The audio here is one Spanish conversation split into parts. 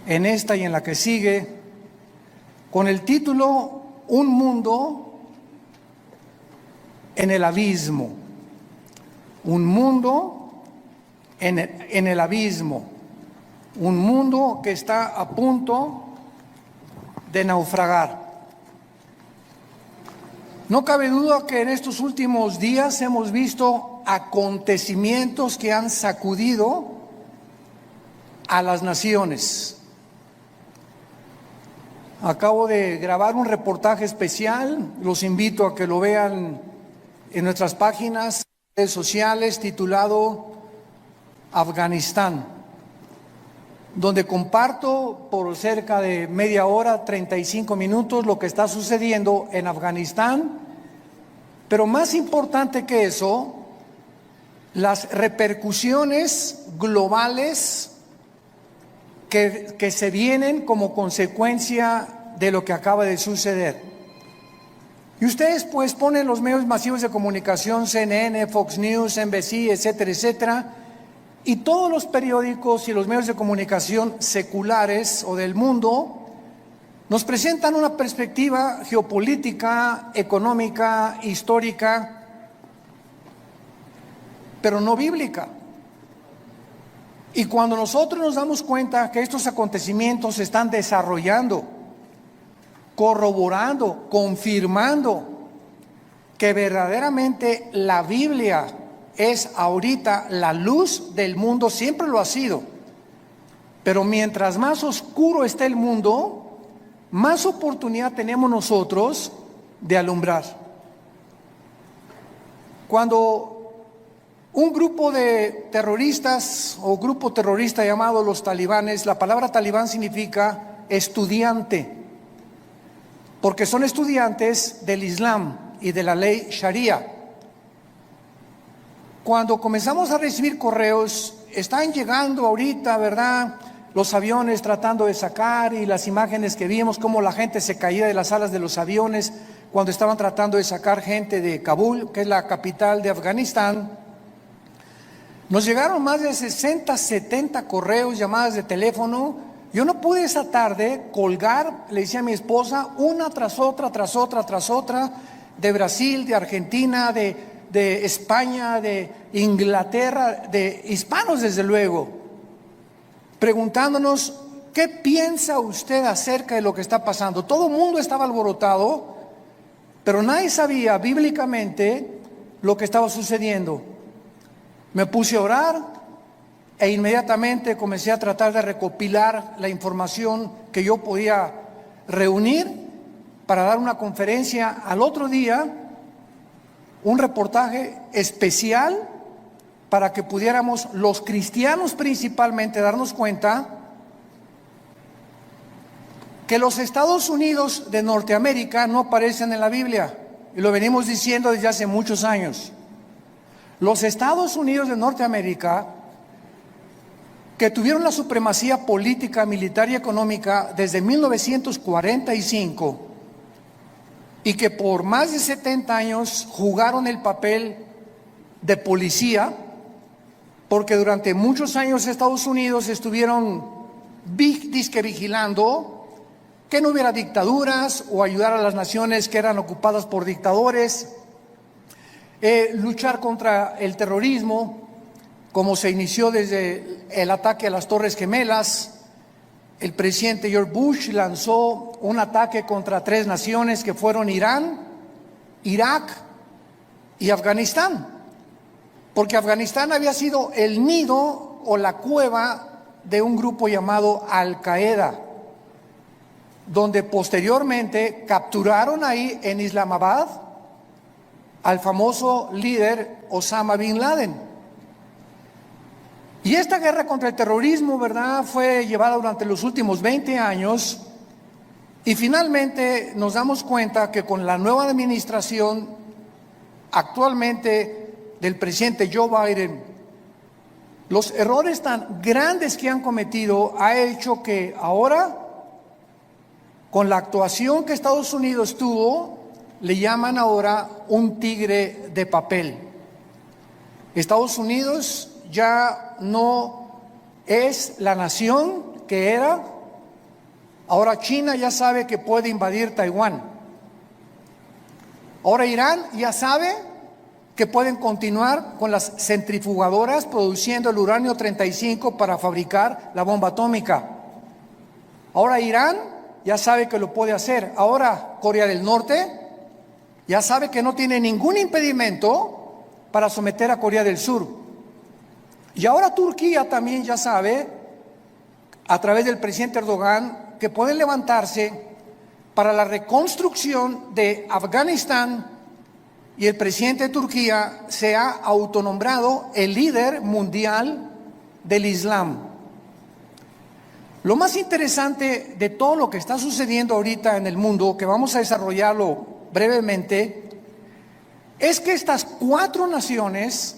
en esta y en la que sigue, con el título Un mundo en el abismo. Un mundo en el abismo. Un mundo que está a punto de naufragar. No cabe duda que en estos últimos días hemos visto acontecimientos que han sacudido a las naciones. Acabo de grabar un reportaje especial, los invito a que lo vean en nuestras páginas, redes sociales, titulado Afganistán, donde comparto por cerca de media hora, 35 minutos, lo que está sucediendo en Afganistán, pero más importante que eso, las repercusiones globales que se vienen como consecuencia de lo que acaba de suceder. Y ustedes pues ponen los medios masivos de comunicación, CNN, Fox News, NBC, etcétera, etcétera, y todos los periódicos y los medios de comunicación seculares o del mundo nos presentan una perspectiva geopolítica, económica, histórica, pero no bíblica. Y cuando nosotros nos damos cuenta que estos acontecimientos se están desarrollando, corroborando, confirmando que verdaderamente la Biblia es ahorita la luz del mundo, siempre lo ha sido, pero mientras más oscuro esté el mundo, más oportunidad tenemos nosotros de alumbrar. Cuando un grupo de terroristas o grupo terrorista llamado los talibanes, la palabra talibán significa estudiante, porque son estudiantes del Islam y de la ley Sharia. Cuando comenzamos a recibir correos, están llegando ahorita, ¿verdad?, los aviones tratando de sacar, y las imágenes que vimos, cómo la gente se caía de las alas de los aviones cuando estaban tratando de sacar gente de Kabul, que es la capital de Afganistán. Nos llegaron más de 60, 70 correos, llamadas de teléfono. Yo no pude esa tarde colgar, le decía a mi esposa, una tras otra, de Brasil, de Argentina, de España, de Inglaterra, de hispanos desde luego, preguntándonos, ¿qué piensa usted acerca de lo que está pasando? Todo el mundo estaba alborotado, pero nadie sabía bíblicamente lo que estaba sucediendo. Me puse a orar e inmediatamente comencé a tratar de recopilar la información que yo podía reunir para dar una conferencia al otro día, un reportaje especial para que pudiéramos los cristianos principalmente darnos cuenta que los Estados Unidos de Norteamérica no aparecen en la Biblia, y lo venimos diciendo desde hace muchos años. Los Estados Unidos de Norteamérica, que tuvieron la supremacía política, militar y económica desde 1945 y que por más de 70 años jugaron el papel de policía, porque durante muchos años Estados Unidos estuvieron disque vigilando que no hubiera dictaduras o ayudar a las naciones que eran ocupadas por dictadores, luchar contra el terrorismo, como se inició desde el ataque a las Torres Gemelas. El presidente George Bush lanzó un ataque contra 3 naciones que fueron Irán, Irak y Afganistán, porque Afganistán había sido el nido o la cueva de un grupo llamado Al-Qaeda, donde posteriormente capturaron ahí en Islamabad al famoso líder Osama Bin Laden. Y esta guerra contra el terrorismo, ¿verdad?, fue llevada durante los últimos 20 años, y finalmente nos damos cuenta que con la nueva administración actualmente del presidente Joe Biden, los errores tan grandes que han cometido ha hecho que ahora, con la actuación que Estados Unidos tuvo, le llaman ahora un tigre de papel. Estados Unidos ya no es la nación que era Ahora China ya sabe que puede invadir Taiwán. Ahora Irán ya sabe que pueden continuar con las centrifugadoras produciendo el uranio 35 para fabricar la bomba atómica. Ahora Irán ya sabe que lo puede hacer. Ahora Corea del Norte ya sabe que no tiene ningún impedimento para someter a Corea del Sur. Y ahora Turquía también ya sabe, a través del presidente Erdogan, que pueden levantarse para la reconstrucción de Afganistán, y el presidente de Turquía se ha autonombrado el líder mundial del Islam. Lo más interesante de todo lo que está sucediendo ahorita en el mundo, que vamos a desarrollarlo brevemente, es que estas cuatro naciones,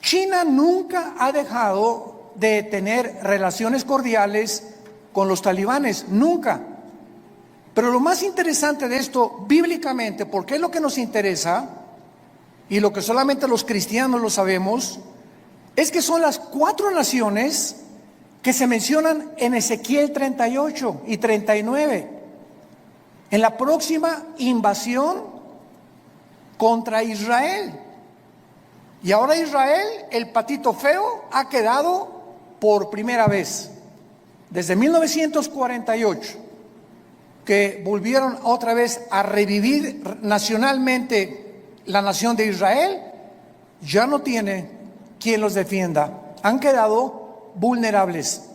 China nunca ha dejado de tener relaciones cordiales con los talibanes, nunca. Pero lo más interesante de esto, bíblicamente, porque es lo que nos interesa, y lo que solamente los cristianos lo sabemos, es que son las cuatro naciones que se mencionan en Ezequiel 38 y 39, en la próxima invasión contra Israel. Y ahora Israel, el patito feo, ha quedado por primera vez, desde 1948, que volvieron otra vez a revivir nacionalmente la nación de Israel, ya no tiene quien los defienda. Han quedado vulnerables.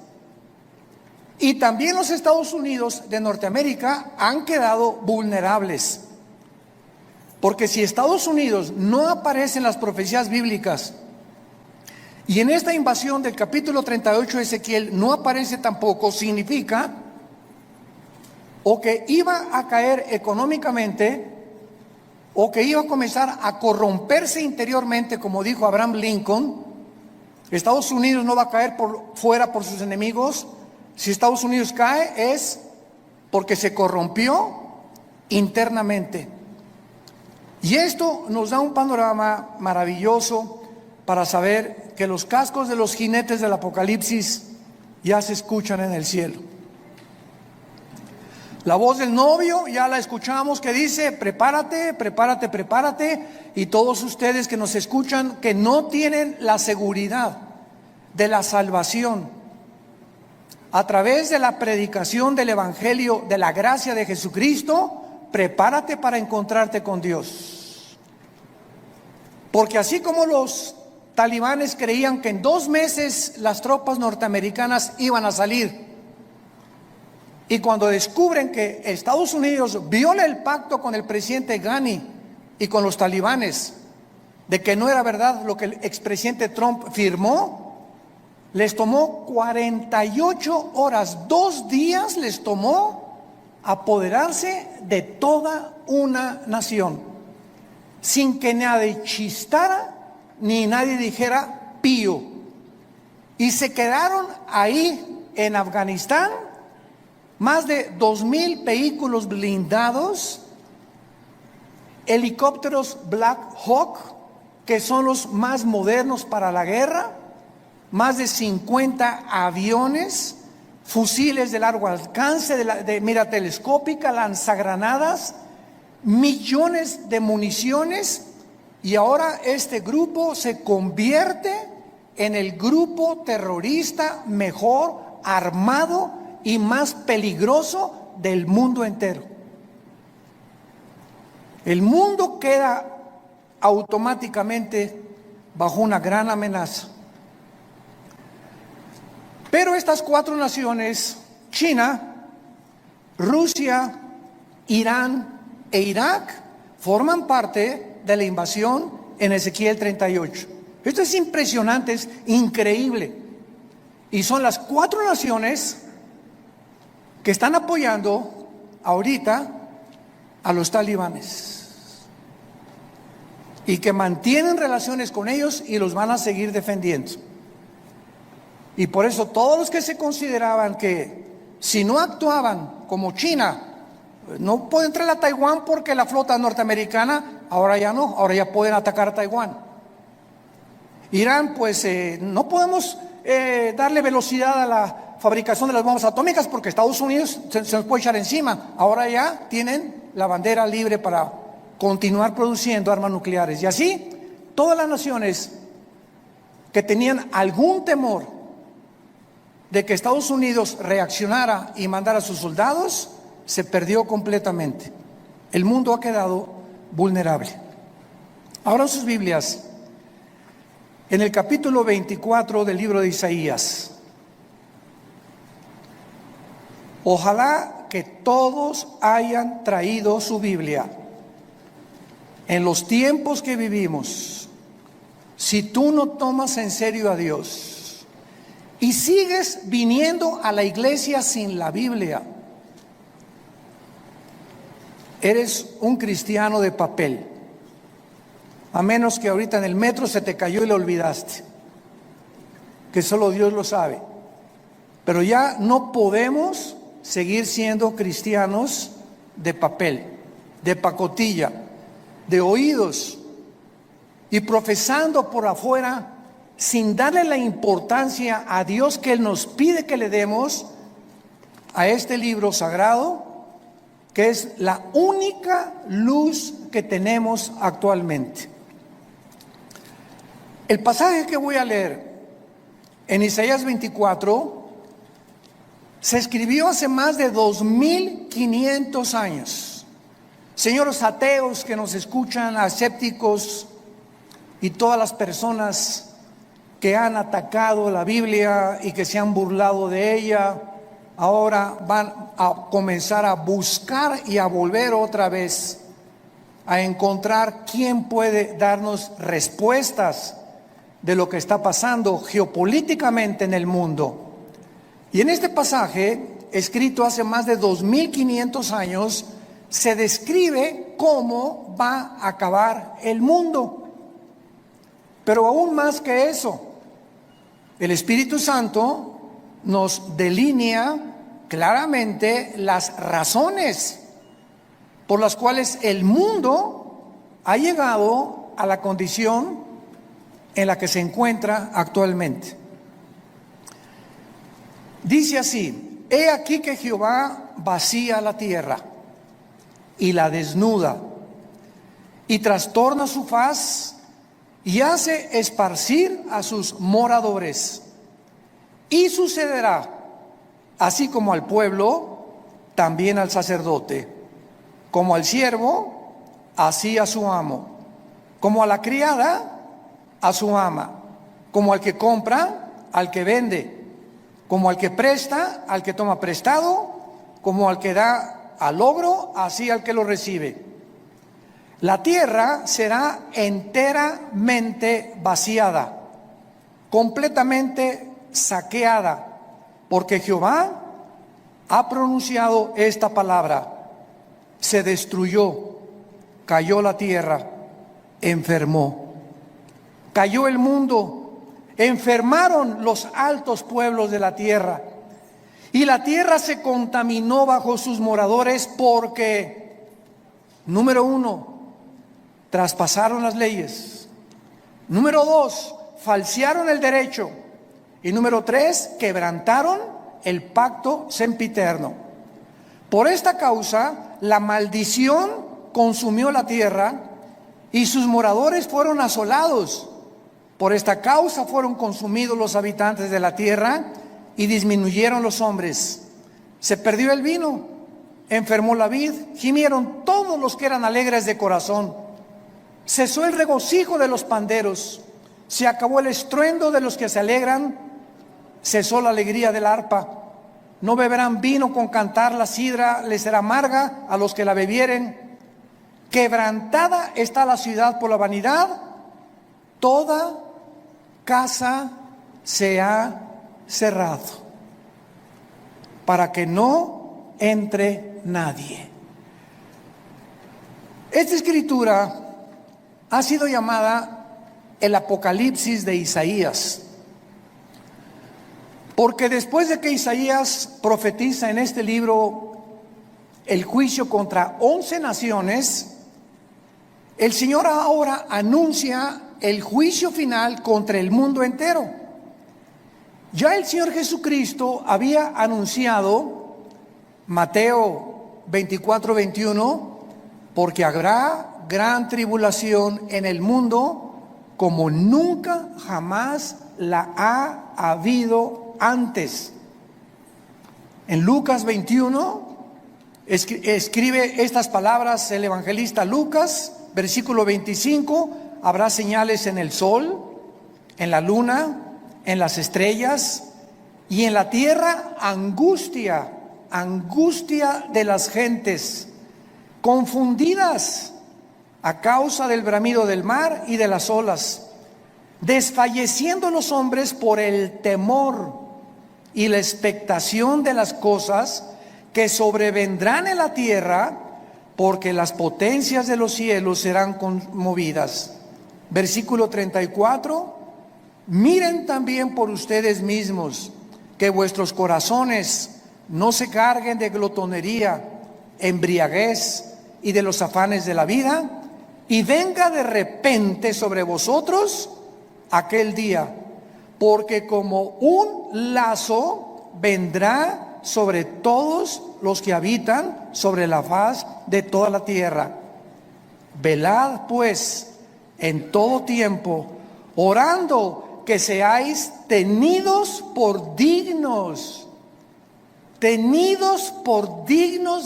Y también los Estados Unidos de Norteamérica han quedado vulnerables. Porque si Estados Unidos no aparece en las profecías bíblicas, y en esta invasión del capítulo 38 de Ezequiel no aparece tampoco, significa o que iba a caer económicamente, o que iba a comenzar a corromperse interiormente, como dijo Abraham Lincoln. Estados Unidos no va a caer por fuera por sus enemigos. Si Estados Unidos cae es porque se corrompió internamente. Y esto nos da un panorama maravilloso para saber que los cascos de los jinetes del Apocalipsis ya se escuchan en el cielo. La voz del novio ya la escuchamos, que dice: prepárate, prepárate, prepárate. Y todos ustedes que nos escuchan, que no tienen la seguridad de la salvación a través de la predicación del Evangelio de la gracia de Jesucristo, prepárate para encontrarte con Dios. Porque así como los talibanes creían que en 2 meses las tropas norteamericanas iban a salir, y cuando descubren que Estados Unidos viola el pacto con el presidente Ghani y con los talibanes, de que no era verdad lo que el expresidente Trump firmó, les tomó 48 horas, 2 días les tomó apoderarse de toda una nación, sin que nadie chistara ni nadie dijera pío. Y se quedaron ahí en Afganistán más de 2,000 vehículos blindados, helicópteros Black Hawk, que son los más modernos para la guerra, más de 50 aviones, fusiles de largo alcance, de mira telescópica, lanzagranadas, millones de municiones. Y ahora este grupo se convierte en el grupo terrorista mejor armado y más peligroso del mundo entero. El mundo queda automáticamente bajo una gran amenaza. Pero estas 4 naciones, China, Rusia, Irán e Irak, forman parte de la invasión en Ezequiel 38. Esto es impresionante, es increíble. Y son las 4 naciones que están apoyando ahorita a los talibanes y que mantienen relaciones con ellos y los van a seguir defendiendo. Y por eso todos los que se consideraban que si no actuaban como China, no puede entrar a Taiwán porque la flota norteamericana, ahora ya no, ahora ya pueden atacar a Taiwán. Irán, pues no podemos darle velocidad a la fabricación de las bombas atómicas porque Estados Unidos se nos puede echar encima. Ahora ya tienen la bandera libre para continuar produciendo armas nucleares. Y así, todas las naciones que tenían algún temor de que Estados Unidos reaccionara y mandara a sus soldados, se perdió completamente. El mundo ha quedado vulnerable. Ahora sus Biblias, en el capítulo 24 del libro de Isaías. Ojalá que todos hayan traído su Biblia. En los tiempos que vivimos, si tú no tomas en serio a Dios y sigues viniendo a la iglesia sin la Biblia, eres un cristiano de papel. A menos que ahorita en el metro se te cayó y lo olvidaste, que solo Dios lo sabe. Pero ya no podemos seguir siendo cristianos de papel, de pacotilla, de oídos, y profesando por afuera sin darle la importancia a Dios que Él nos pide que le demos a este libro sagrado, que es la única luz que tenemos actualmente. El pasaje que voy a leer en Isaías 24 se escribió hace más de 2500 años. Señores ateos que nos escuchan, escépticos y todas las personas que han atacado la Biblia y que se han burlado de ella, ahora van a comenzar a buscar y a volver otra vez a encontrar quién puede darnos respuestas de lo que está pasando geopolíticamente en el mundo. Y en este pasaje, escrito hace más de 2500 años, se describe cómo va a acabar el mundo. Pero aún más que eso, el Espíritu Santo nos delinea claramente las razones por las cuales el mundo ha llegado a la condición en la que se encuentra actualmente. Dice así: he aquí que Jehová vacía la tierra y la desnuda, y trastorna su faz, y hace esparcir a sus moradores. Y sucederá, así como al pueblo, también al sacerdote, como al siervo, así a su amo, como a la criada, a su ama, como al que compra, al que vende, como al que presta, al que toma prestado, como al que da al logro, así al que lo recibe. La tierra será enteramente vaciada, completamente saqueada, porque Jehová ha pronunciado esta palabra: se destruyó, cayó la tierra, enfermó. Cayó el mundo, enfermaron los altos pueblos de la tierra, y la tierra se contaminó bajo sus moradores porque, número 1, traspasaron las leyes. Número 2, falsearon el derecho. Y número 3, quebrantaron el pacto sempiterno. Por esta causa, la maldición consumió la tierra y sus moradores fueron asolados. Por esta causa fueron consumidos los habitantes de la tierra y disminuyeron los hombres. Se perdió el vino, enfermó la vid, gimieron todos los que eran alegres de corazón. Cesó el regocijo de los panderos, se acabó el estruendo de los que se alegran, cesó la alegría del arpa. No beberán vino con cantar, la sidra les será amarga a los que la bebieren. Quebrantada está la ciudad por la vanidad, toda casa se ha cerrado, para que no entre nadie. Esta escritura ha sido llamada el Apocalipsis de Isaías, porque después de que Isaías profetiza en este libro el juicio contra 11 naciones, el Señor ahora anuncia el juicio final contra el mundo entero. Ya el Señor Jesucristo había anunciado, Mateo 24:21, porque habrá gran tribulación en el mundo como nunca jamás la ha habido antes. En Lucas 21 escribe estas palabras el evangelista Lucas, versículo 25: habrá señales en el sol, en la luna, en las estrellas, y en la tierra angustia de las gentes, confundidas a causa del bramido del mar y de las olas, desfalleciendo los hombres por el temor y la expectación de las cosas que sobrevendrán en la tierra, porque las potencias de los cielos serán conmovidas. Versículo 34: miren también por ustedes mismos, que vuestros corazones no se carguen de glotonería, embriaguez y de los afanes de la vida, y venga de repente sobre vosotros aquel día, porque como un lazo vendrá sobre todos los que habitan sobre la faz de toda la tierra. Velad pues en todo tiempo, orando que seáis tenidos por dignos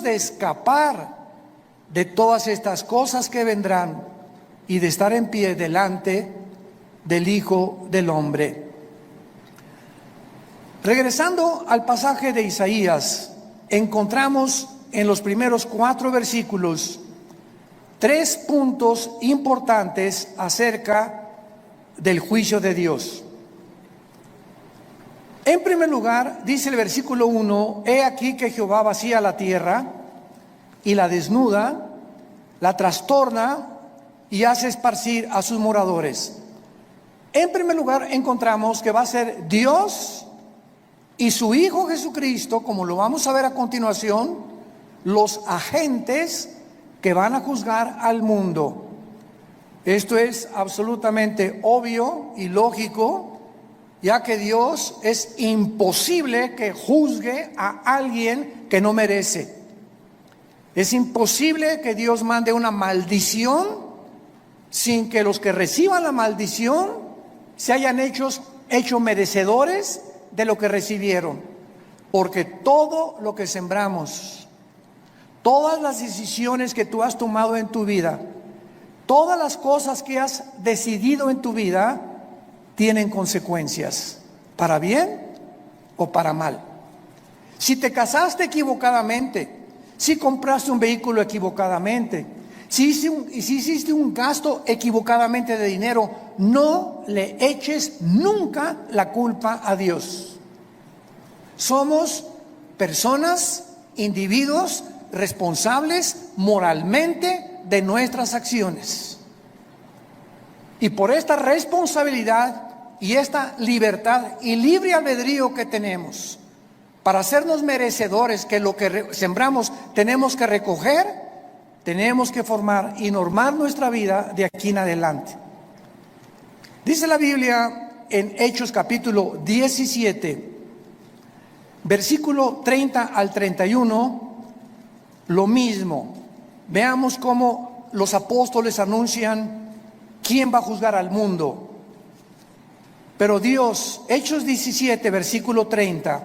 de escapar de todas estas cosas que vendrán y de estar en pie delante del Hijo del Hombre. Regresando al pasaje de Isaías, encontramos en los primeros 4 versículos 3 puntos importantes acerca del juicio de Dios. En primer lugar, dice el versículo 1: he aquí que Jehová vacía la tierra y la desnuda, la trastorna y hace esparcir a sus moradores. En primer lugar, encontramos que va a ser Dios y su Hijo Jesucristo, como lo vamos a ver a continuación, los agentes que van a juzgar al mundo. Esto es absolutamente obvio y lógico, ya que Dios es imposible que juzgue a alguien que no merece. Es imposible que Dios mande una maldición sin que los que reciban la maldición se hayan hecho merecedores de lo que recibieron. Porque todo lo que sembramos, todas las decisiones que tú has tomado en tu vida, todas las cosas que has decidido en tu vida, tienen consecuencias, para bien o para mal. Si te casaste equivocadamente, si compraste un vehículo equivocadamente, si hiciste un gasto equivocadamente de dinero, no le eches nunca la culpa a Dios. Somos personas, individuos responsables moralmente de nuestras acciones. Y por esta responsabilidad y esta libertad y libre albedrío que tenemos para hacernos merecedores que lo que sembramos tenemos que recoger, tenemos que formar y normar nuestra vida de aquí en adelante. Dice la Biblia en Hechos capítulo 17, versículo 30 al 31, lo mismo. Veamos cómo los apóstoles anuncian quién va a juzgar al mundo. Pero Dios, Hechos 17, versículo 30,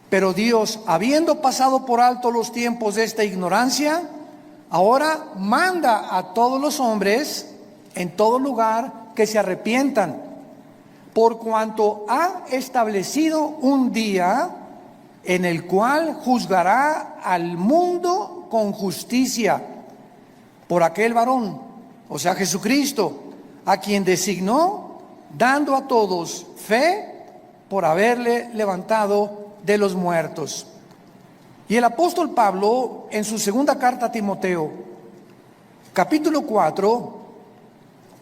pero Dios, habiendo pasado por alto los tiempos de esta ignorancia, ahora manda a todos los hombres en todo lugar que se arrepientan, por cuanto ha establecido un día en el cual juzgará al mundo con justicia por aquel varón, o sea Jesucristo, a quien designó, dando a todos fe por haberle levantado de los muertos. Y el apóstol Pablo, en su segunda carta a Timoteo, capítulo 4,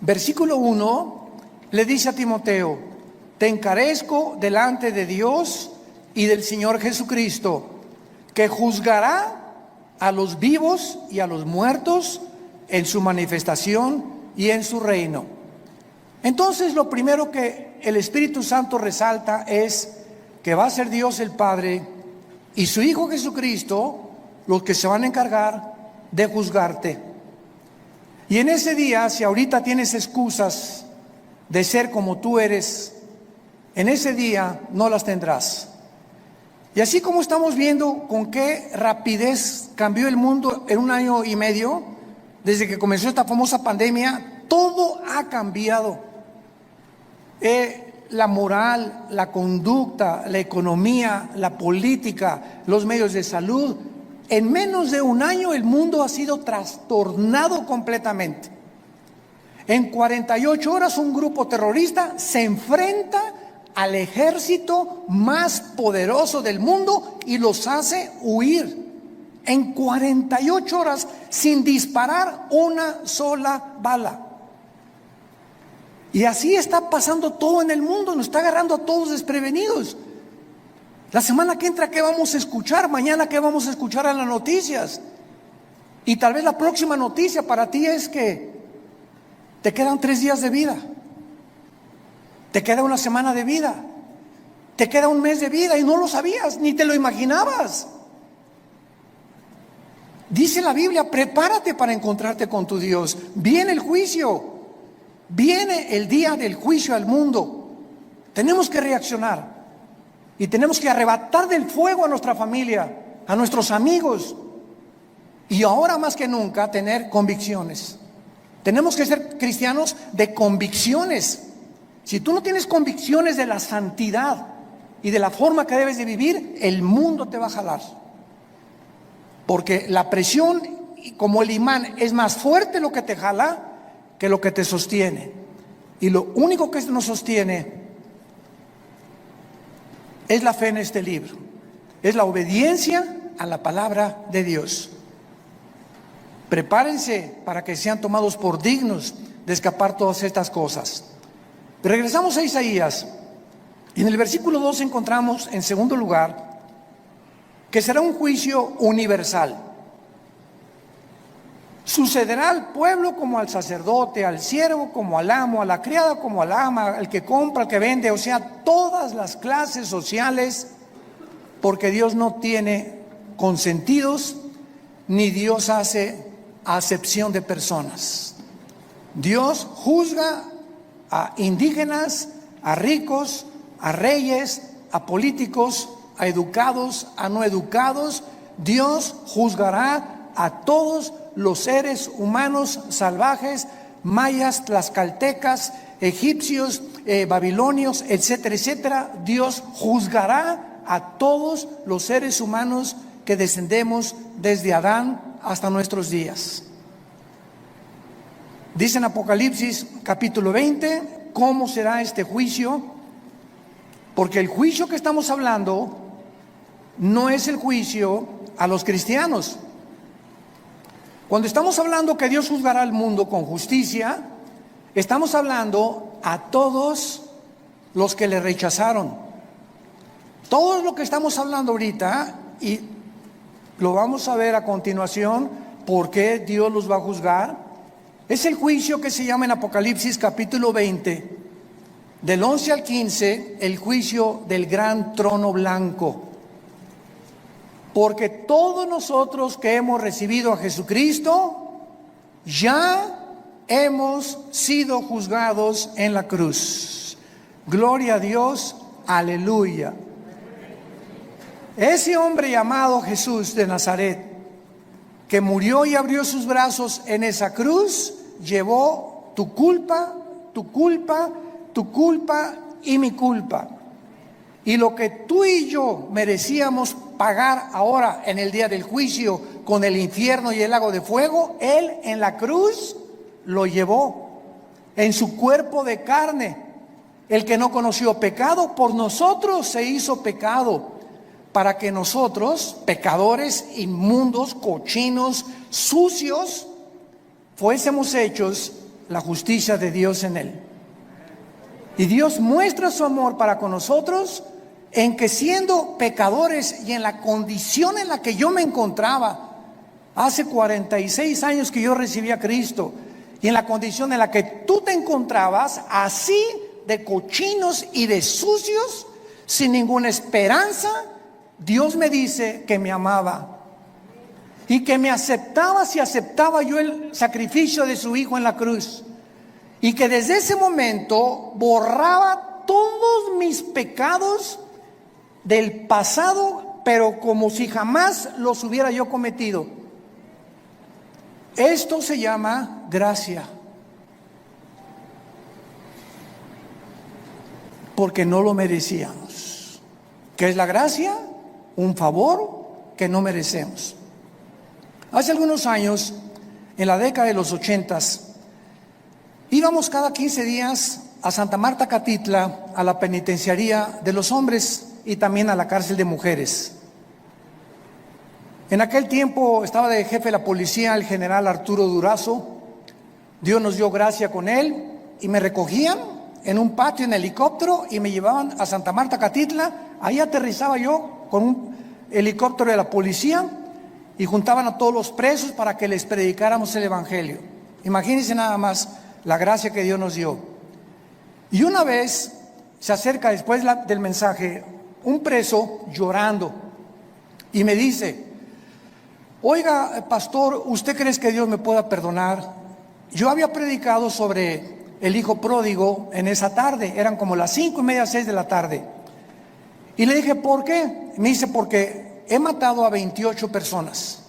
versículo 1, le dice a Timoteo: te encarezco delante de Dios y del Señor Jesucristo, que juzgará a los vivos y a los muertos en su manifestación y en su reino. Entonces, lo primero que el Espíritu Santo resalta es que va a ser Dios el Padre y su Hijo Jesucristo los que se van a encargar de juzgarte. Y en ese día, si ahorita tienes excusas de ser como tú eres, en ese día no las tendrás. Y así como estamos viendo con qué rapidez cambió el mundo en 1 año y medio, desde que comenzó esta famosa pandemia, todo ha cambiado. La moral, la conducta, la economía, la política, los medios de salud. En menos de 1 año el mundo ha sido trastornado completamente. En 48 horas un grupo terrorista se enfrenta al ejército más poderoso del mundo y los hace huir. En 48 horas sin disparar una sola bala. Y así está pasando todo en el mundo, nos está agarrando a todos desprevenidos. La semana que entra, ¿qué vamos a escuchar? Mañana, ¿qué vamos a escuchar en las noticias? Y tal vez la próxima noticia para ti es que te quedan 3 días de vida, te queda 1 semana de vida, te queda 1 mes de vida y no lo sabías, ni te lo imaginabas. Dice la Biblia, prepárate para encontrarte con tu Dios. Viene el juicio, viene el día del juicio al mundo. Tenemos que reaccionar. Y tenemos que arrebatar del fuego a nuestra familia, a nuestros amigos. Y ahora más que nunca tener convicciones. Tenemos que ser cristianos de convicciones. Si tú no tienes convicciones de la santidad y de la forma que debes de vivir, el mundo te va a jalar. Porque la presión, como el imán, es más fuerte lo que te jala que lo que te sostiene. Y lo único que nos sostiene es la fe en este libro, es la obediencia a la palabra de Dios. Prepárense para que sean tomados por dignos de escapar todas estas cosas. Regresamos a Isaías. Y en el versículo 2 encontramos, en segundo lugar, que será un juicio universal. Sucederá al pueblo como al sacerdote, al siervo como al amo, a la criada como al ama, al que compra, al que vende, o sea, todas las clases sociales, porque Dios no tiene consentidos, ni Dios hace acepción de personas. Dios juzga a indígenas, a ricos, a reyes, a políticos, a educados, a no educados. Dios juzgará a todos los seres humanos salvajes, mayas, tlaxcaltecas, egipcios, babilonios, etcétera, etcétera. Dios juzgará a todos los seres humanos que descendemos desde Adán hasta nuestros días. Dice en Apocalipsis capítulo 20, ¿cómo será este juicio? Porque el juicio que estamos hablando no es el juicio a los cristianos. Cuando estamos hablando que Dios juzgará al mundo con justicia, estamos hablando a todos los que le rechazaron. Todo lo que estamos hablando ahorita, y lo vamos a ver a continuación, por qué Dios los va a juzgar, es el juicio que se llama en Apocalipsis capítulo 20, del 11 al 15, el juicio del gran trono blanco. Porque todos nosotros que hemos recibido a Jesucristo, ya hemos sido juzgados en la cruz. Gloria a Dios, aleluya. Ese hombre llamado Jesús de Nazaret, que murió y abrió sus brazos en esa cruz, llevó tu culpa, tu culpa, tu culpa y mi culpa. Y lo que tú y yo merecíamos pagar ahora en el día del juicio con el infierno y el lago de fuego, Él en la cruz lo llevó en su cuerpo de carne. El que no conoció pecado, por nosotros se hizo pecado, para que nosotros, pecadores, inmundos, cochinos, sucios, fuésemos hechos la justicia de Dios en Él. Y Dios muestra su amor para con nosotros en que, siendo pecadores y en la condición en la que yo me encontraba hace 46 años que yo recibí a Cristo, y en la condición en la que tú te encontrabas, así de cochinos y de sucios, sin ninguna esperanza, Dios me dice que me amaba y que me aceptaba si aceptaba yo el sacrificio de su Hijo en la cruz, y que desde ese momento borraba todos mis pecados del pasado, pero como si jamás los hubiera yo cometido. Esto se llama gracia, porque no lo merecíamos. ¿Qué es la gracia? Un favor que no merecemos. Hace algunos años, en la década de los 80s, íbamos cada 15 días a Santa Marta Catitla, a la penitenciaría de los hombres y también a la cárcel de mujeres. En aquel tiempo estaba de jefe de la policía el general Arturo Durazo. Dios nos dio gracia con él y me recogían en un patio en helicóptero y me llevaban a Santa Marta Catitla. Ahí aterrizaba yo con un helicóptero de la policía y juntaban a todos los presos para que les predicáramos el evangelio. Imagínense nada más la gracia que Dios nos dio. Y una vez se acerca después del mensaje un preso llorando y me dice: oiga, pastor, ¿usted cree que Dios me pueda perdonar? Yo había predicado sobre el hijo pródigo en esa tarde, eran como las 5:30, 6 de la tarde. Y le dije, ¿por qué? Me dice, porque he matado a 28 personas.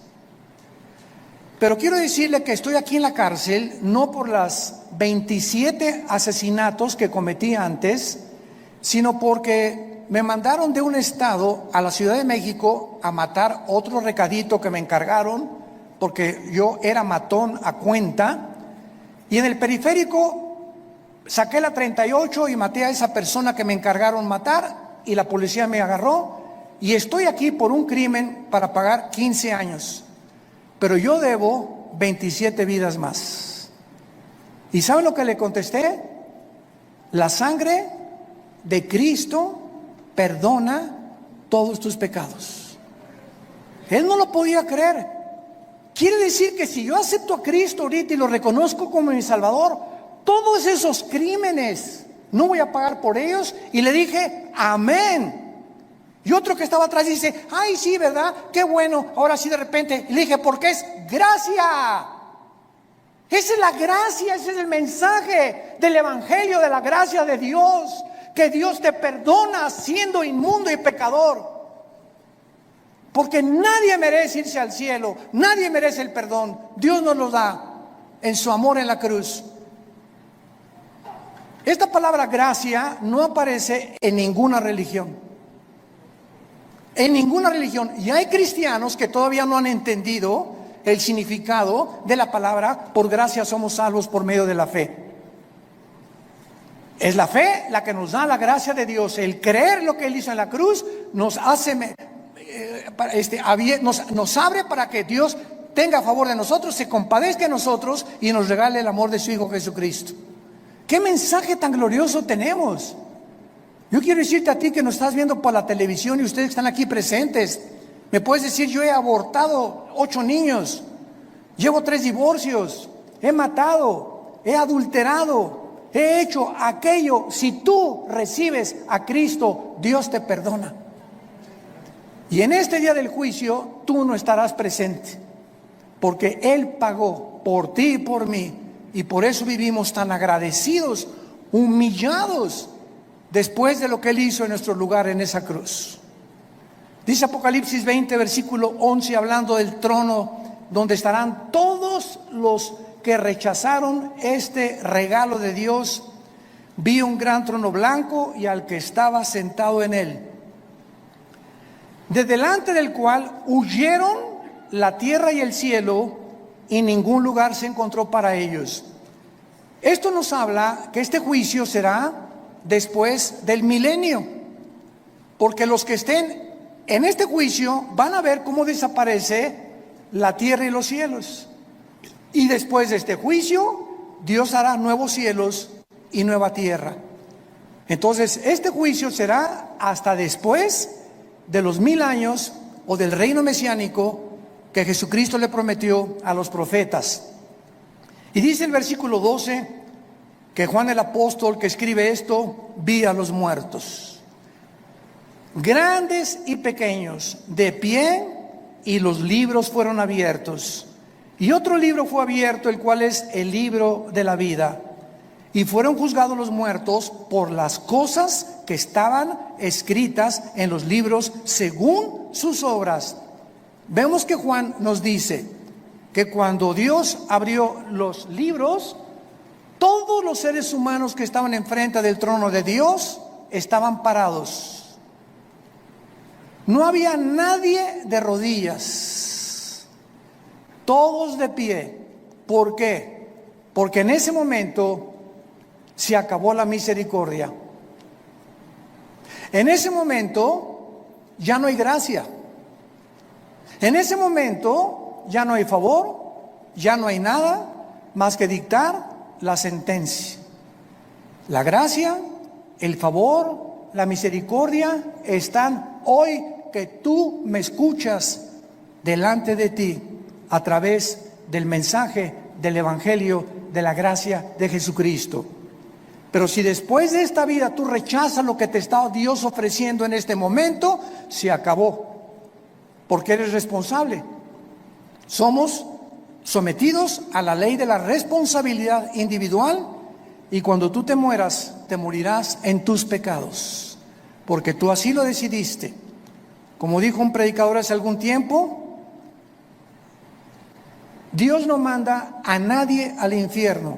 Pero quiero decirle que estoy aquí en la cárcel no por las 27 asesinatos que cometí antes, sino porque me mandaron de un estado a la Ciudad de México a matar otro recadito que me encargaron, porque yo era matón a cuenta, y en el periférico saqué la 38 y maté a esa persona que me encargaron matar, y la policía me agarró, y estoy aquí por un crimen para pagar 15 años, pero yo debo 27 vidas más. ¿Y saben lo que le contesté? La sangre de Cristo perdona todos tus pecados. Él no lo podía creer. Quiere decir que si yo acepto a Cristo ahorita y lo reconozco como mi Salvador, todos esos crímenes no voy a pagar por ellos. Y le dije, amén. Y otro que estaba atrás dice, ay, sí, ¿verdad? Qué bueno. Ahora sí, de repente. Y le dije, porque es gracia. Esa es la gracia, ese es el mensaje del evangelio, de la gracia de Dios. Que Dios te perdona siendo inmundo y pecador. Porque nadie merece irse al cielo, nadie merece el perdón. Dios nos lo da en su amor en la cruz. Esta palabra gracia no aparece en ninguna religión. En ninguna religión. Y hay cristianos que todavía no han entendido el significado de la palabra por gracia somos salvos por medio de la fe. Es la fe la que nos da la gracia de Dios. El creer lo que Él hizo en la cruz nos hace, nos abre para que Dios tenga a favor de nosotros, se compadezca de nosotros y nos regale el amor de su Hijo Jesucristo. ¿Qué mensaje tan glorioso tenemos? Yo quiero decirte a ti que nos estás viendo por la televisión y ustedes que están aquí presentes. Me puedes decir, yo he abortado 8 niños, llevo 3 divorcios, he matado, he adulterado, he hecho aquello. Si tú recibes a Cristo, Dios te perdona. Y en este día del juicio, tú no estarás presente, porque Él pagó por ti y por mí, y por eso vivimos tan agradecidos, humillados, después de lo que Él hizo en nuestro lugar en esa cruz. Dice Apocalipsis 20, versículo 11, hablando del trono, donde estarán todos los que rechazaron este regalo de Dios. Vi un gran trono blanco y al que estaba sentado en él, de delante del cual huyeron la tierra y el cielo, y ningún lugar se encontró para ellos. Esto nos habla que este juicio será después del milenio, porque los que estén en este juicio van a ver cómo desaparece la tierra y los cielos. Y después de este juicio, Dios hará nuevos cielos y nueva tierra. Entonces, este juicio será hasta después de los 1000 años o del reino mesiánico que Jesucristo le prometió a los profetas. Y dice el versículo 12 que Juan el apóstol que escribe esto, vi a los muertos, grandes y pequeños, de pie, y los libros fueron abiertos. Y otro libro fue abierto, el cual es el libro de la vida. Y fueron juzgados los muertos por las cosas que estaban escritas en los libros según sus obras. Vemos que Juan nos dice que cuando Dios abrió los libros, todos los seres humanos que estaban enfrente del trono de Dios estaban parados. No había nadie de rodillas, todos de pie. ¿Por qué? Porque en ese momento se acabó la misericordia. En ese momento ya no hay gracia. En ese momento ya no hay favor, ya no hay nada más que dictar la sentencia. La gracia, el favor, la misericordia están hoy que tú me escuchas delante de ti a través del mensaje del Evangelio de la gracia de Jesucristo. Pero si después de esta vida tú rechazas lo que te está Dios ofreciendo en este momento, se acabó, porque eres responsable. Somos sometidos a la ley de la responsabilidad individual, y cuando tú te mueras, te morirás en tus pecados, porque tú así lo decidiste. Como dijo un predicador hace algún tiempo, Dios no manda a nadie al infierno.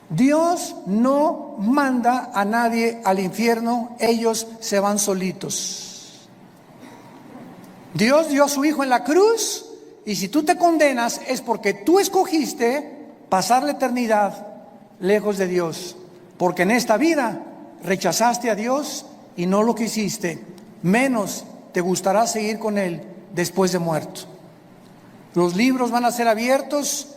Dios no manda a nadie al infierno, ellos se van solitos. Dios dio a su Hijo en la cruz, y si tú te condenas es porque tú escogiste pasar la eternidad lejos de Dios, porque en esta vida rechazaste a Dios y no lo quisiste, menos te gustará seguir con Él después de muerto. Los libros van a ser abiertos,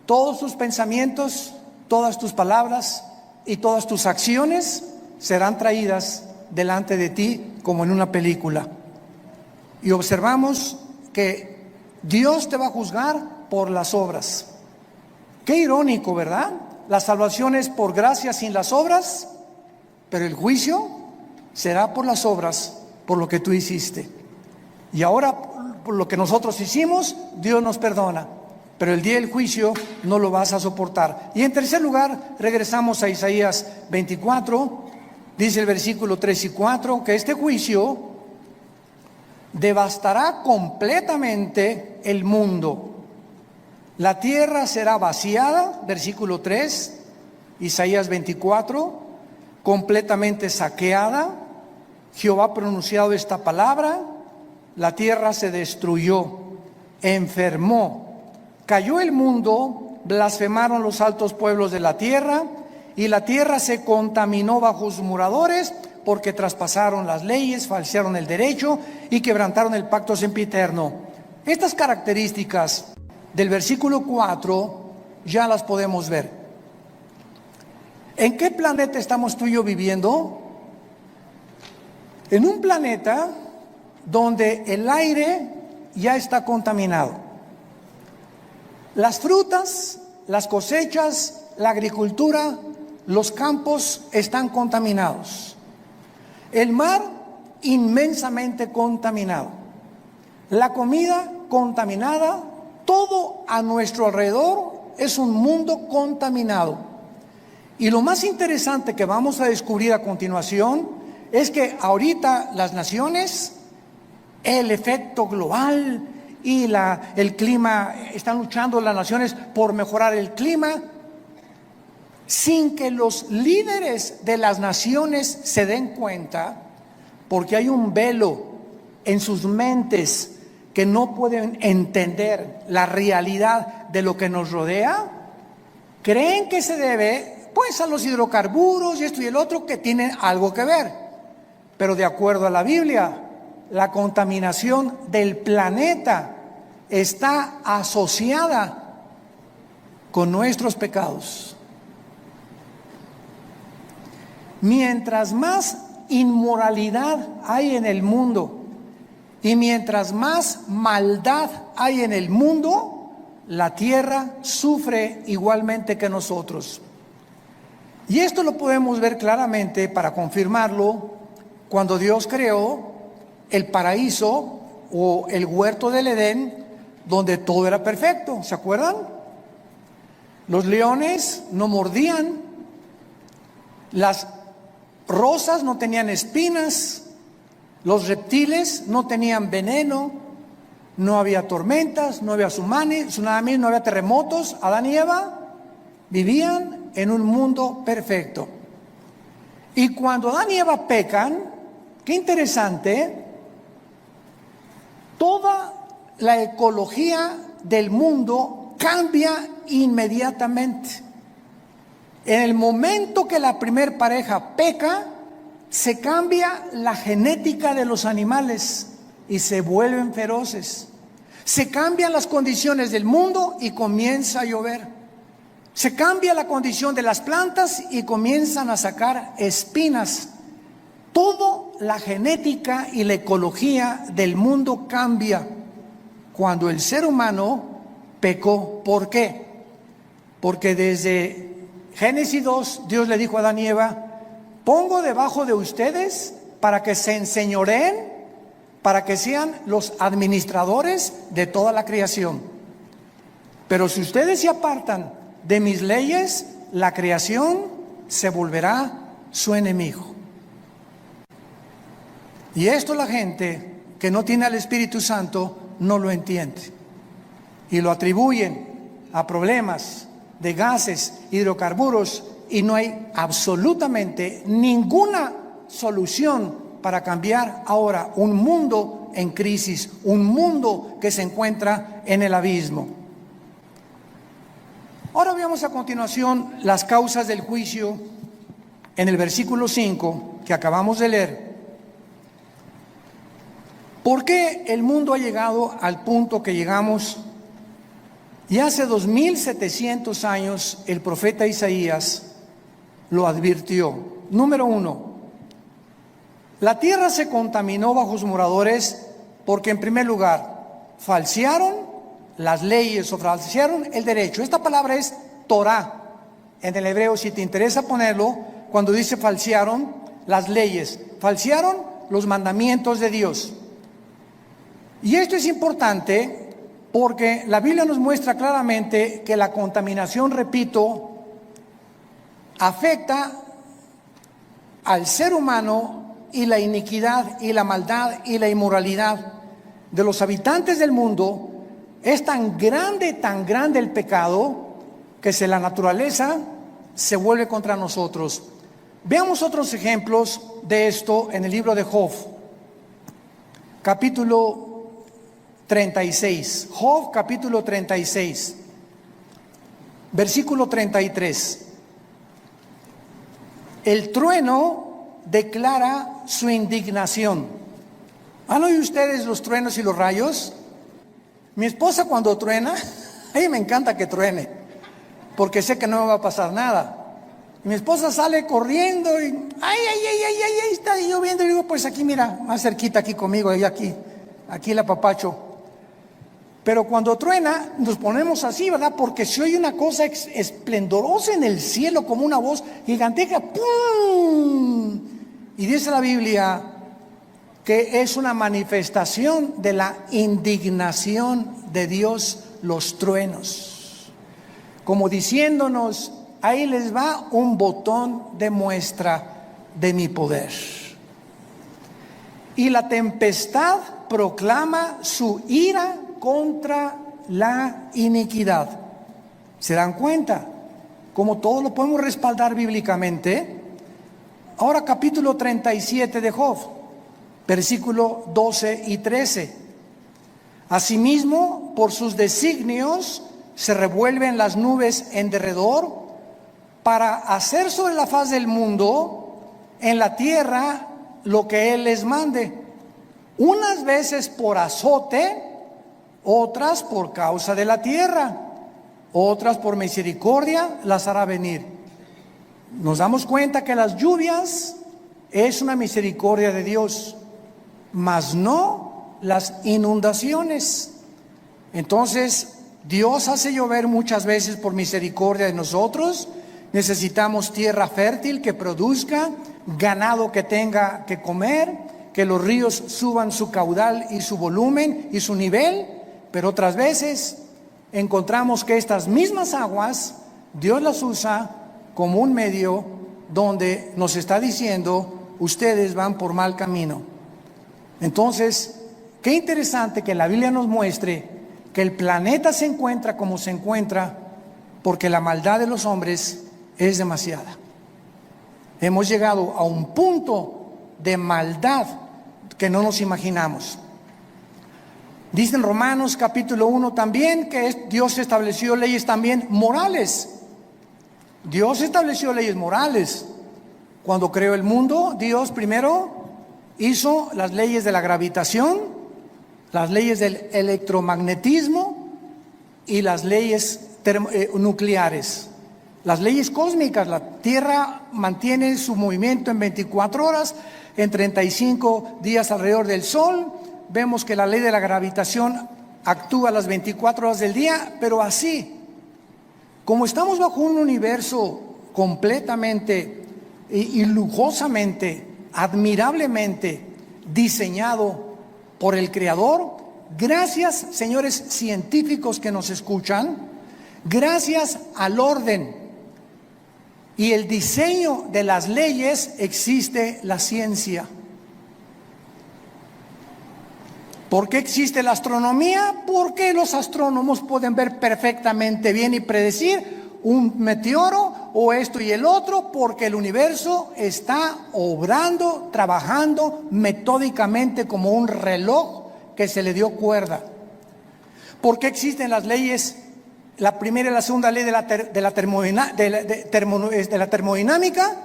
todos tus pensamientos, todas tus palabras y todas tus acciones serán traídas delante de ti como en una película. Y observamos que Dios te va a juzgar por las obras. Qué irónico, ¿verdad? La salvación es por gracia sin las obras, pero el juicio será por las obras, por lo que tú hiciste. Y ahora, por lo que nosotros hicimos, Dios nos perdona, pero el día del juicio no lo vas a soportar. Y en tercer lugar, regresamos a Isaías 24, dice el versículo 3 y 4, que este juicio devastará completamente el mundo. La tierra será vaciada, versículo 3, Isaías 24, completamente saqueada. Jehová ha pronunciado esta palabra: la tierra se destruyó, enfermó, cayó el mundo, blasfemaron los altos pueblos de la tierra, y la tierra se contaminó bajo sus moradores, porque traspasaron las leyes, falsearon el derecho y quebrantaron el pacto sempiterno. Estas características del versículo 4 ya las podemos ver. ¿En qué planeta estamos tú y yo viviendo? En un planeta donde el aire ya está contaminado. Las frutas, las cosechas, la agricultura, los campos están contaminados. El mar inmensamente contaminado. La comida contaminada. Todo a nuestro alrededor es un mundo contaminado. Y lo más interesante que vamos a descubrir a continuación es que ahorita las naciones, el efecto global y el clima, están luchando las naciones por mejorar el clima, sin que los líderes de las naciones se den cuenta, porque hay un velo en sus mentes que no pueden entender la realidad de lo que nos rodea. Creen que se debe pues a los hidrocarburos y esto y el otro, que tienen algo que ver, pero de acuerdo a la Biblia, la contaminación del planeta está asociada con nuestros pecados. Mientras más inmoralidad hay en el mundo y mientras más maldad hay en el mundo, la tierra sufre igualmente que nosotros. Y esto lo podemos ver claramente para confirmarlo cuando Dios creó el paraíso o el huerto del Edén, donde todo era perfecto. ¿Se acuerdan? Los leones no mordían, las rosas no tenían espinas, los reptiles no tenían veneno, no había tormentas, no había tsunamis, no había terremotos. Adán y Eva vivían en un mundo perfecto. Y cuando Adán y Eva pecan, qué interesante, toda la ecología del mundo cambia inmediatamente. En el momento que la primer pareja peca, se cambia la genética de los animales y se vuelven feroces. Se cambian las condiciones del mundo y comienza a llover. Se cambia la condición de las plantas y comienzan a sacar espinas. Toda la genética y la ecología del mundo cambia cuando el ser humano pecó. ¿Por qué? Porque desde Génesis 2, Dios le dijo a Adán y Eva: pongo debajo de ustedes para que se enseñoreen, para que sean los administradores de toda la creación. Pero si ustedes se apartan de mis leyes, la creación se volverá su enemigo. Y esto la gente que no tiene al Espíritu Santo no lo entiende. Y lo atribuyen a problemas de gases, hidrocarburos, y no hay absolutamente ninguna solución para cambiar ahora un mundo en crisis, un mundo que se encuentra en el abismo. Ahora veamos a continuación las causas del juicio en el versículo 5 que acabamos de leer. ¿Por qué el mundo ha llegado al punto que llegamos? Y hace 2700 años el profeta Isaías lo advirtió. Número 1, la tierra se contaminó bajo sus moradores porque, en primer lugar, falsearon las leyes o falsearon el derecho. Esta palabra es Torah en el hebreo, si te interesa ponerlo, cuando dice falsearon las leyes, falsearon los mandamientos de Dios. Y esto es importante porque la Biblia nos muestra claramente que la contaminación, repito, afecta al ser humano, y la iniquidad y la maldad y la inmoralidad de los habitantes del mundo es tan grande el pecado, que la naturaleza se vuelve contra nosotros. Veamos otros ejemplos de esto en el libro de Job, capítulo 36. Job, capítulo 36, versículo 33. El trueno declara su indignación. ¿Han oído ustedes los truenos y los rayos? Mi esposa, cuando truena, a mí me encanta que truene, porque sé que no me va a pasar nada. Mi esposa sale corriendo y ay, está lloviendo. Y digo, pues aquí, mira, más cerquita aquí conmigo, y aquí la apapacho. Pero cuando truena, nos ponemos así, ¿verdad? Porque se oye una cosa esplendorosa en el cielo, como una voz gigantesca. ¡Pum! Y dice la Biblia que es una manifestación de la indignación de Dios los truenos, como diciéndonos: ahí les va un botón de muestra de mi poder. Y la tempestad proclama su ira contra la iniquidad. ¿Se dan cuenta? Como todo lo podemos respaldar bíblicamente. Ahora capítulo 37 de Job, versículo 12 y 13. Asimismo, por sus designios se revuelven las nubes en derredor, para hacer sobre la faz del mundo, en la tierra, lo que Él les mande. Unas veces por azote, otras por causa de la tierra, otras por misericordia las hará venir. Nos damos cuenta que las lluvias es una misericordia de Dios, mas no las inundaciones. Entonces, Dios hace llover muchas veces por misericordia de nosotros. Necesitamos tierra fértil que produzca, ganado que tenga que comer, que los ríos suban su caudal y su volumen y su nivel. Pero otras veces encontramos que estas mismas aguas Dios las usa como un medio donde nos está diciendo: ustedes van por mal camino. Entonces, qué interesante que la Biblia nos muestre que el planeta se encuentra como se encuentra porque la maldad de los hombres es demasiada. Hemos llegado a un punto de maldad que no nos imaginamos. Dice en Romanos capítulo 1 también que Dios estableció leyes también morales. Dios estableció leyes morales. Cuando creó el mundo, Dios primero hizo las leyes de la gravitación, las leyes del electromagnetismo y las leyes nucleares. Las leyes cósmicas: la Tierra mantiene su movimiento en 24 horas, en 35 días alrededor del Sol. Vemos que la ley de la gravitación actúa las 24 horas del día, pero así, como estamos bajo un universo completamente y lujosamente, admirablemente diseñado por el Creador, gracias, señores científicos que nos escuchan, gracias al orden y el diseño de las leyes, existe la ciencia. ¿Por qué existe la astronomía? Porque los astrónomos pueden ver perfectamente bien y predecir un meteoro o esto y el otro, porque el universo está obrando, trabajando metódicamente como un reloj que se le dio cuerda. ¿Por qué existen las leyes? La primera y la segunda ley de la termodinámica,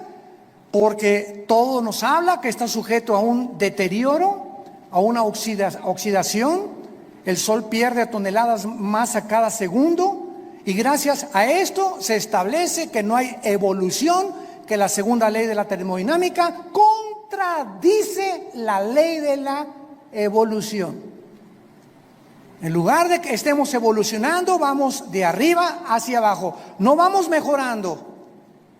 porque todo nos habla que está sujeto a un deterioro, a una oxidación. El Sol pierde toneladas masa cada segundo, y gracias a esto se establece que no hay evolución, que la segunda ley de la termodinámica contradice la ley de la evolución. En lugar de que estemos evolucionando, vamos de arriba hacia abajo, no vamos mejorando.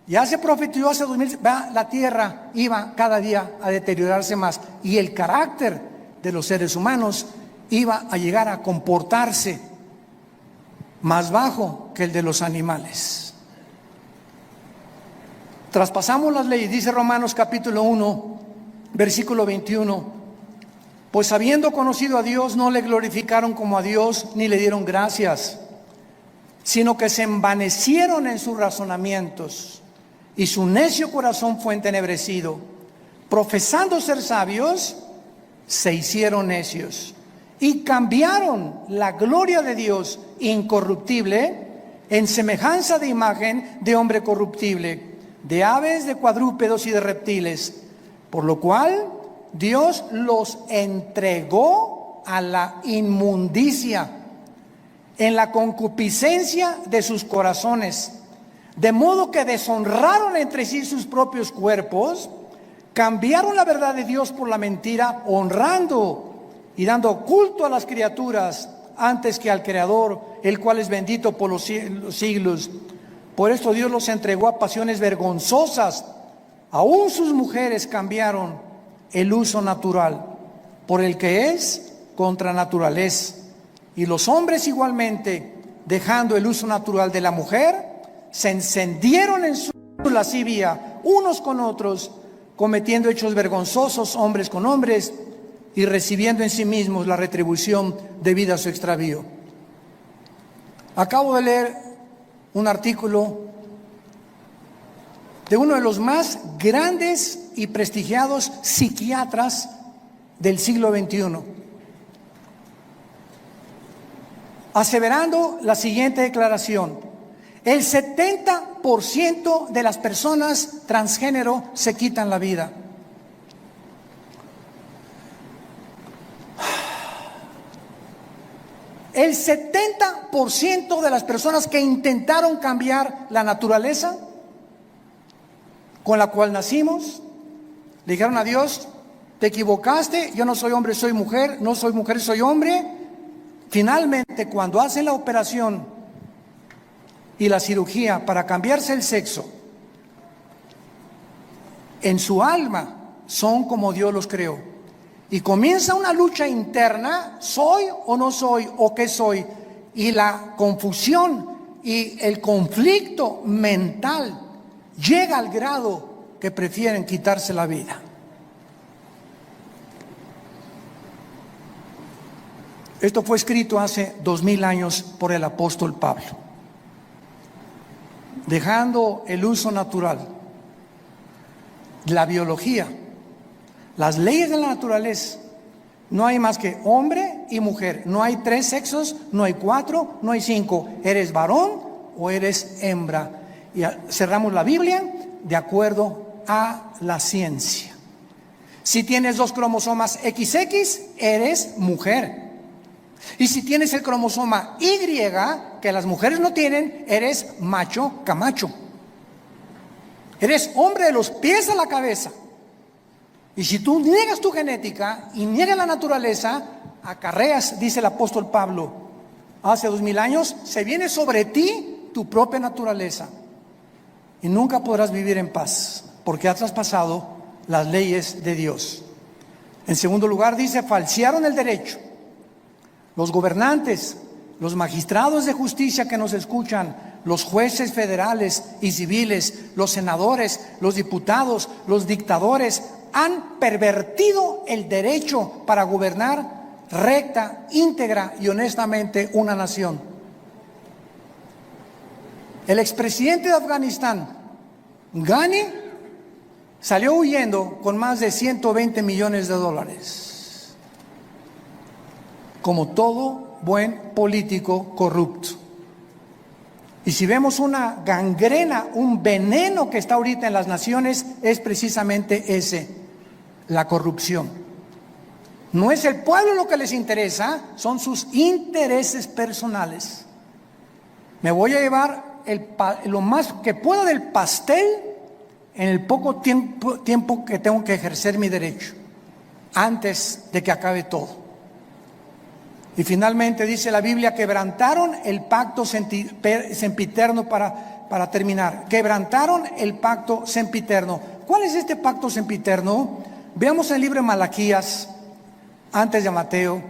Ya se profetizó hace 2000, la tierra iba cada día a deteriorarse más, y el carácter de los seres humanos iba a llegar a comportarse más bajo que el de los animales. Traspasamos las leyes, dice Romanos capítulo 1, versículo 21. Pues habiendo conocido a Dios, no le glorificaron como a Dios, ni le dieron gracias, sino que se envanecieron en sus razonamientos, y su necio corazón fue entenebrecido. Profesando ser sabios, se hicieron necios, y cambiaron la gloria de Dios incorruptible en semejanza de imagen de hombre corruptible, de aves, de cuadrúpedos y de reptiles, por lo cual Dios los entregó a la inmundicia en la concupiscencia de sus corazones, de modo que deshonraron entre sí sus propios cuerpos, cambiaron la verdad de Dios por la mentira, honrando y dando culto a las criaturas antes que al Creador, el cual es bendito por los siglos. Por esto Dios los entregó a pasiones vergonzosas. Aún sus mujeres cambiaron el uso natural por el que es contra naturaleza. Y los hombres igualmente, dejando el uso natural de la mujer, se encendieron en su lascivia unos con otros, cometiendo hechos vergonzosos hombres con hombres, y recibiendo en sí mismos la retribución debida a su extravío. Acabo de leer un artículo de uno de los más grandes y prestigiados psiquiatras del siglo XXI, aseverando la siguiente declaración: el 70% de las personas transgénero se quitan la vida. El 70% de las personas que intentaron cambiar la naturaleza con la cual nacimos, le dijeron a Dios: te equivocaste, yo no soy hombre, soy mujer, no soy mujer, soy hombre, finalmente, cuando hacen la operación y la cirugía para cambiarse el sexo, en su alma son como Dios los creó. Y comienza una lucha interna, ¿soy o no soy? ¿O qué soy? Y la confusión y el conflicto mental llega al grado que prefieren quitarse la vida. Esto fue escrito hace 2000 años por el apóstol Pablo, dejando el uso natural, la biología, las leyes de la naturaleza. No hay más que hombre y mujer. No hay 3 sexos, no hay 4, no hay 5. Eres varón o eres hembra. Y cerramos la Biblia de acuerdo a la ciencia. Si tienes 2 cromosomas XX, eres mujer. Y si tienes el cromosoma Y, que las mujeres no tienen, eres macho camacho. Eres hombre de los pies a la cabeza. Y si tú niegas tu genética y niegas la naturaleza, acarreas, dice el apóstol Pablo, hace 2000 años, se viene sobre ti tu propia naturaleza. Y nunca podrás vivir en paz, porque has traspasado las leyes de Dios. En segundo lugar, dice, falsearon el derecho. Los gobernantes, los magistrados de justicia que nos escuchan, los jueces federales y civiles, los senadores, los diputados, los dictadores, han pervertido el derecho para gobernar recta, íntegra y honestamente una nación. El expresidente de Afganistán, Ghani, salió huyendo con más de 120 millones de dólares, como todo buen político corrupto. Y si vemos una gangrena, un veneno que está ahorita en las naciones, es precisamente ese, la corrupción. No es el pueblo lo que les interesa, son sus intereses personales. Me voy a llevar lo más que pueda del pastel en el poco tiempo que tengo que ejercer mi derecho, antes de que acabe todo. Y finalmente dice la Biblia, quebrantaron el pacto sempiterno para terminar. Quebrantaron el pacto sempiterno. ¿Cuál es este pacto sempiterno? Veamos el libro de Malaquías, antes de Mateo,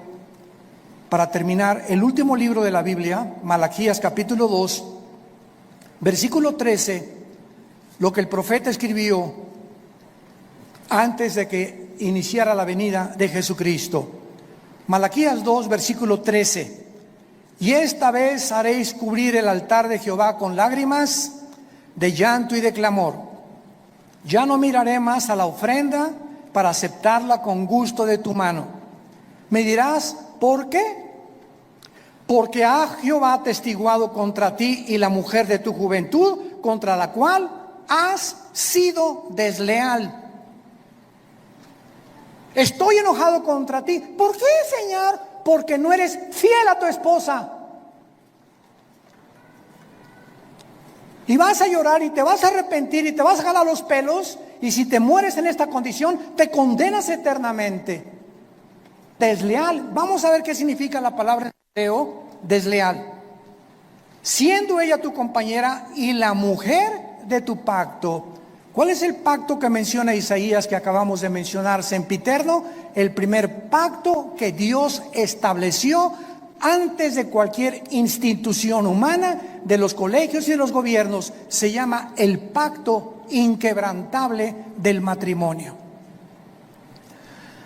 para terminar, el último libro de la Biblia, Malaquías capítulo 2, versículo 13, lo que el profeta escribió antes de que iniciara la venida de Jesucristo. Malaquías 2, versículo 13. Y esta vez haréis cubrir el altar de Jehová con lágrimas, de llanto y de clamor. Ya no miraré más a la ofrenda para aceptarla con gusto de tu mano. Me dirás, ¿por qué? Porque ha Jehová atestiguado contra ti y la mujer de tu juventud, contra la cual has sido desleal. Estoy enojado contra ti. ¿Por qué, Señor? Porque no eres fiel a tu esposa. Y vas a llorar y te vas a arrepentir y te vas a jalar los pelos. Y si te mueres en esta condición, te condenas eternamente. Desleal. Vamos a ver qué significa la palabra en hebreo, desleal. Siendo ella tu compañera y la mujer de tu pacto. ¿Cuál es el pacto que menciona Isaías que acabamos de mencionar? Sempiterno, el primer pacto que Dios estableció antes de cualquier institución humana, de los colegios y de los gobiernos. Se llama el pacto inquebrantable del matrimonio.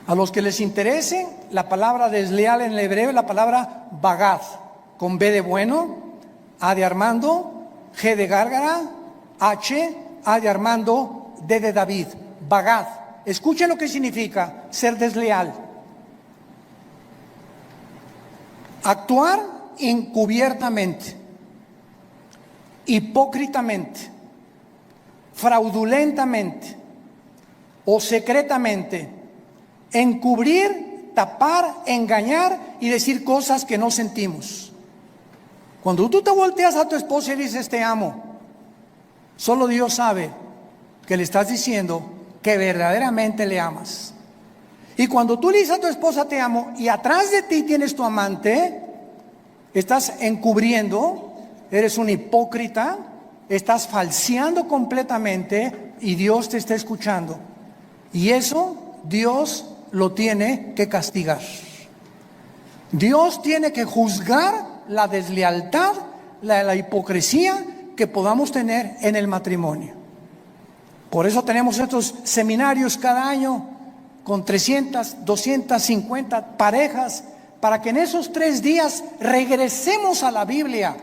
A los que les interese, la palabra desleal en el hebreo es la palabra bagad, con B de bueno, A de Armando, G de Gárgara, H, A de Armando, D de David, bagad. Escuchen lo que significa ser desleal. Actuar encubiertamente, hipócritamente, fraudulentamente o secretamente, encubrir, tapar, engañar y decir cosas que no sentimos. Cuando tú te volteas a tu esposa y dices te amo, solo Dios sabe que le estás diciendo que verdaderamente le amas. Y cuando tú le dices a tu esposa te amo y atrás de ti tienes tu amante, Estás encubriendo, eres un hipócrita, estás falseando completamente y Dios te está escuchando. Y eso Dios lo tiene que castigar. Dios tiene que juzgar la deslealtad, la hipocresía que podamos tener en el matrimonio. Por eso tenemos estos seminarios cada año con 300, 250 parejas, para que en esos 3 días regresemos a la Biblia,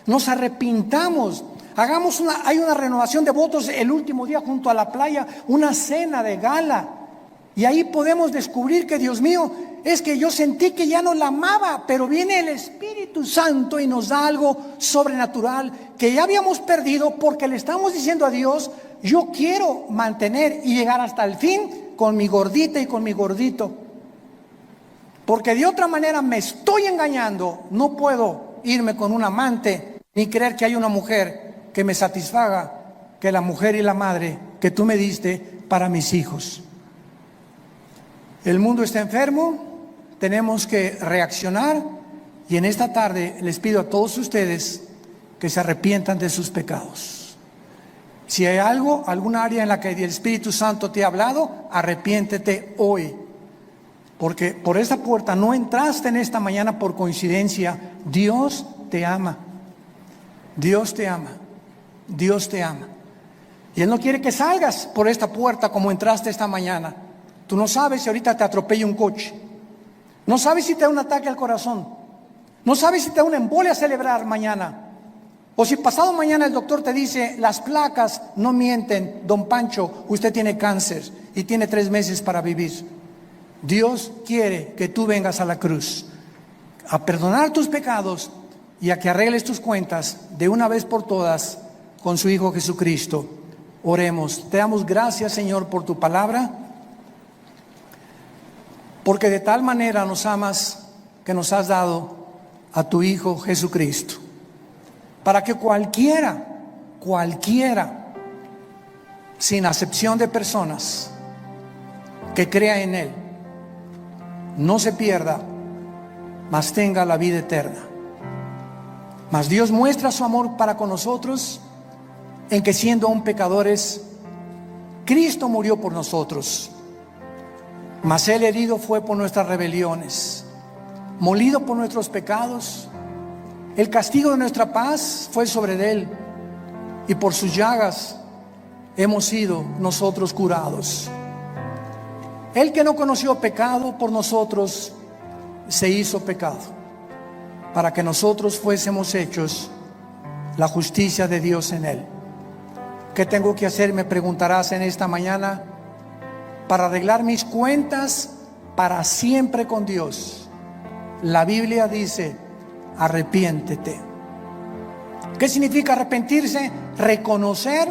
nos arrepintamos, hay una renovación de votos el último día junto a la playa, una cena de gala, y ahí podemos descubrir que, Dios mío, es que yo sentí que ya no la amaba, pero viene el Espíritu Santo y nos da algo sobrenatural que ya habíamos perdido, porque le estamos diciendo a Dios: yo quiero mantener y llegar hasta el fin con mi gordita y con mi gordito, porque de otra manera me estoy engañando. No puedo irme con un amante ni creer que hay una mujer que me satisfaga, que la mujer y la madre que tú me diste para mis hijos. El mundo está enfermo, tenemos que reaccionar, y en esta tarde les pido a todos ustedes que se arrepientan de sus pecados. Si hay alguna área en la que el Espíritu Santo te ha hablado, arrepiéntete hoy, porque por esta puerta no entraste en esta mañana por coincidencia. Dios te ama, Dios te ama, Dios te ama, y Él no quiere que salgas por esta puerta como entraste esta mañana. Tú no sabes si ahorita te atropella un coche, no sabes si te da un ataque al corazón, no sabes si te da una embolia cerebral mañana, o si pasado mañana el doctor te dice: las placas no mienten, don Pancho, usted tiene cáncer y tiene 3 meses para vivir. Dios quiere que tú vengas a la cruz a perdonar tus pecados y a que arregles tus cuentas de una vez por todas con su Hijo Jesucristo. Oremos. Te damos gracias, Señor, por tu palabra, porque de tal manera nos amas que nos has dado a tu Hijo Jesucristo, para que cualquiera, sin acepción de personas, que crea en Él, no se pierda, mas tenga la vida eterna. Mas Dios muestra su amor para con nosotros en que, siendo aún pecadores, Cristo murió por nosotros. Mas Él herido fue por nuestras rebeliones, molido por nuestros pecados. El castigo de nuestra paz fue sobre Él, y por sus llagas hemos sido nosotros curados. Él, que no conoció pecado, por nosotros se hizo pecado, para que nosotros fuésemos hechos la justicia de Dios en Él. ¿Qué tengo que hacer?, me preguntarás en esta mañana, para arreglar mis cuentas para siempre con Dios. La Biblia dice: arrepiéntete. ¿Qué significa arrepentirse? Reconocer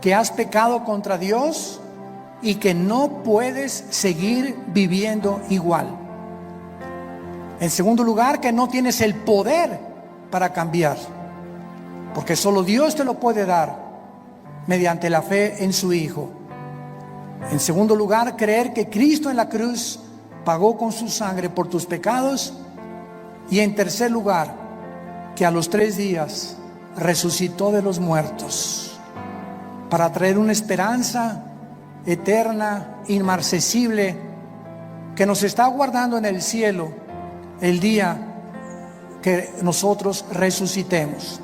que has pecado contra Dios y que no puedes seguir viviendo igual. En segundo lugar, que no tienes el poder para cambiar, porque solo Dios te lo puede dar mediante la fe en su Hijo. En segundo lugar, creer que Cristo en la cruz pagó con su sangre por tus pecados. Y en tercer lugar, que a los 3 días resucitó de los muertos para traer una esperanza eterna, inmarcesible, que nos está aguardando en el cielo el día que nosotros resucitemos.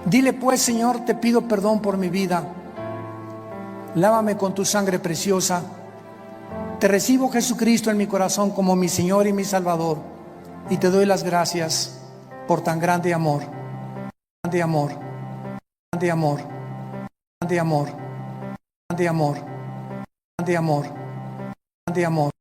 Dile pues: Señor, te pido perdón por mi vida, lávame con tu sangre preciosa. Te recibo, Jesucristo, en mi corazón como mi Señor y mi Salvador, y te doy las gracias por tan grande amor, grande amor, grande amor, grande amor, grande amor, grande amor, grande amor.